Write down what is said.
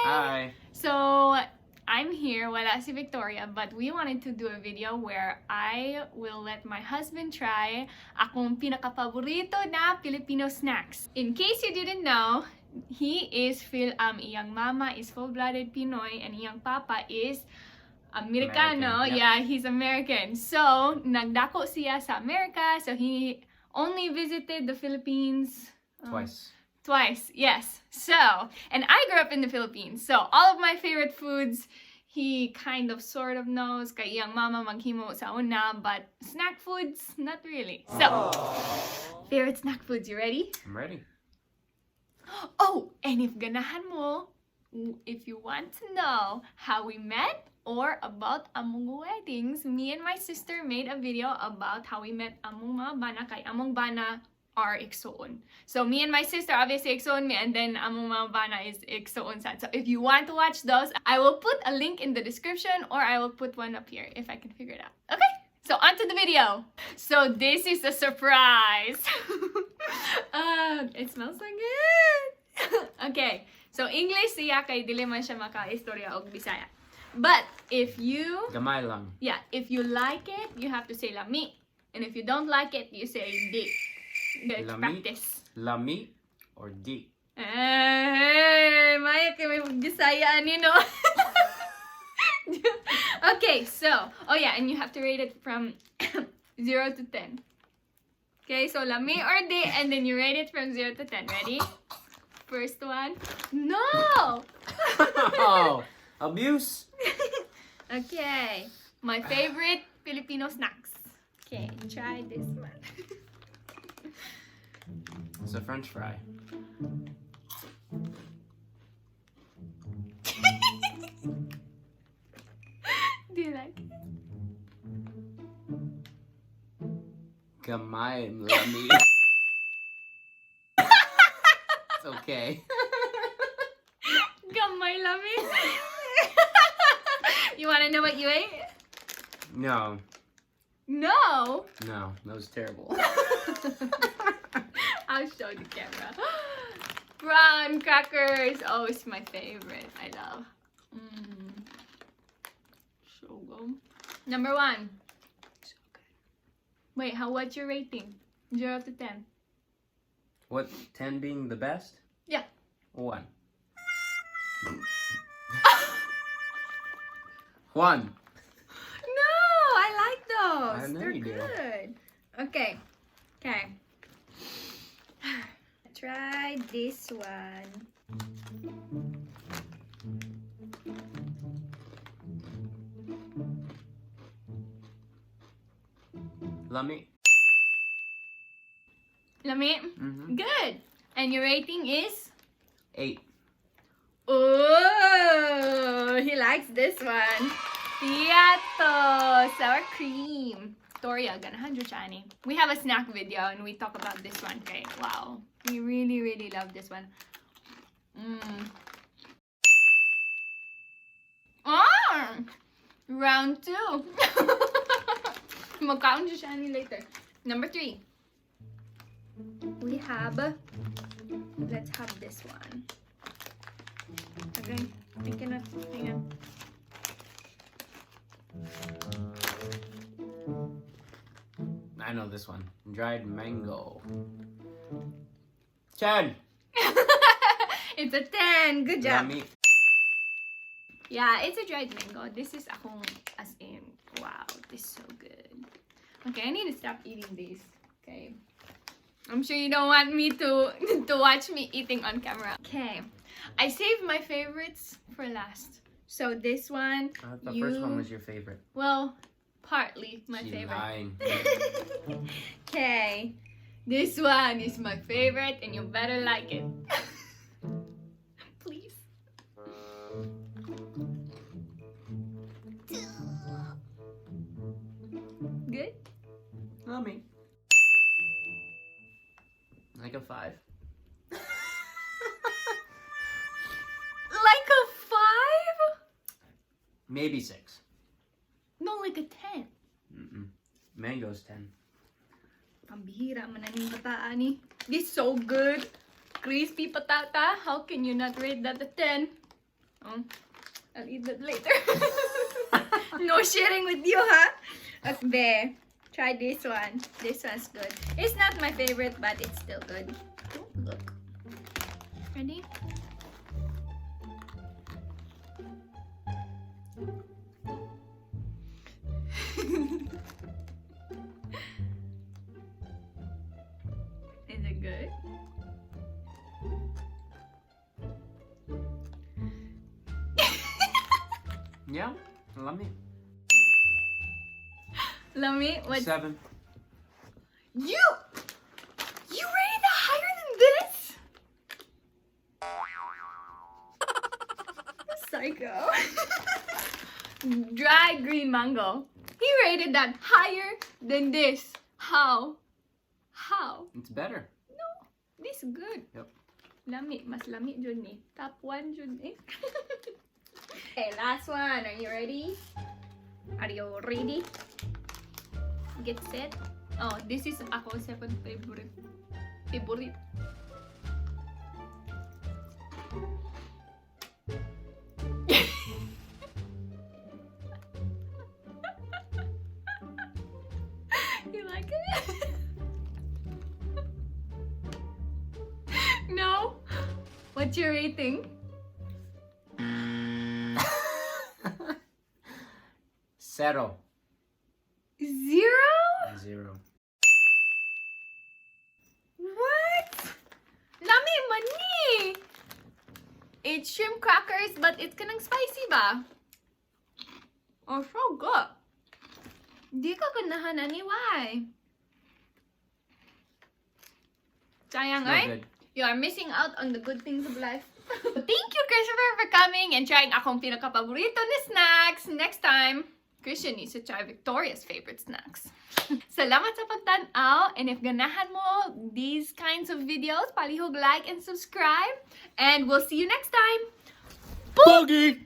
Hi! So, I'm here, wala si Victoria, but we wanted to do a video where I will let my husband try akong pinaka-paborito na Filipino snacks. In case you didn't know, he is iyang mama is full-blooded Pinoy and iyang papa is Americano. American, yep. Yeah, he's American. So, nagdako siya sa America, so he only visited the Philippines Twice, yes. So, and I grew up in the Philippines, so all of my favorite foods, he kind of sort of knows. Kay iyang mama maghimo sa una, but snack foods, not really. So, favorite snack foods, you ready? I'm ready. Oh, and if ganahan mo, if you want to know how we met or about among weddings, me and my sister made a video about how we met among mga bana kay among bana are igsoon. So me and my sister obviously igsoon me, and then among mga bana is igsoon sad. So if you want to watch those, I will put a link in the description or I will put one up here if I can figure it out. Okay? So on to the video. So this is a surprise. It smells so good. Okay. So English siya kay dili man siya maka-istorya og Bisaya. But if you Gamay lang. Yeah, if you like it, you have to say LAMI. And if you don't like it, you say di. Let's LAMI, practice. LAMI, or di? Hey, Maya, kay may Bisaya ani no. Okay, so, oh yeah, and you have to rate it from 0 to 10. Okay, so LAMI or di, and then you rate it from 0 to 10. Ready? First one. No! Oh, abuse! Okay, my favorite Filipino snacks. Okay, try this one. It's a French fry. Do you like it? Gamay LAMI. It's okay. Gamay LAMI. You want to know what you ate? No. No. No, that was terrible. I'll show the camera. Brown crackers. Oh, it's my favorite. I love. So good. Number 1. So good. Wait, what's your rating? 0 to 10. What, 10 being the best? Yeah. 1. 1. No, I like those. I know They're you do. good. Okay. Okay. Try this one. LAMI. LAMI? Mm-hmm. Good. And your rating is? 8. Oh, he likes this one. Piato, sour cream. Victoria, ganahan jud siya ani. We have a snack video and we talk about this one. Okay, wow. We really, really love this one. Round 2. Magkaon jud siya ani later. Number 3. We have, let's have this one. Okay, hang on. I know this one. Dried mango. 10! It's a 10. Good job. LAMI. Yeah, it's a dried mango. This is akong as in, wow, this is so good. Okay, I need to stop eating these. Okay. I'm sure you don't want me to watch me eating on camera. Okay. I saved my favorites for last. So this one, I thought the first one was your favorite. well, partly my She's favorite. lying. Okay. This one is my favorite and you better like it. Please. Good? LAMI. Like a 5. Like a 5? Maybe 6. No, like a 10. Mango's 10. Pambihira man na ning bataan ni. This is so good. Crispy patata. How can you not rate that a 10? Oh, I'll eat that later. No sharing with you, huh? Okay, try this one. This one's good. It's not my favorite, but it's still good. Oh, look. Ready? Is it good? Yeah, LAMI. LAMI, what? 7. You rated that higher than this? Psycho. Dry green mango. He rated that higher than this. How? It's better. No, this good. Yep. Lami, mas lami jud ni. Top 1 jud eh. Okay, last one. Are you ready? Are you ready? Get set. Oh, this is ako second favorite. You like it? No? What's your rating? 0. 0? 0. What? Lami mani! It's shrimp crackers, but it's kanang spicy ba? Oh, so good. Di ka ganahan ani, why? Sayang, No eh? good. You are missing out on the good things of life. Thank you, Christopher, for coming and trying akong pinaka-paborito na snacks. Next time, Christian needs to try Victoria's favorite snacks. Salamat sa pagtanaw, and if ganahan mo these kinds of videos, palihog like and subscribe, and we'll see you next time. Boogie!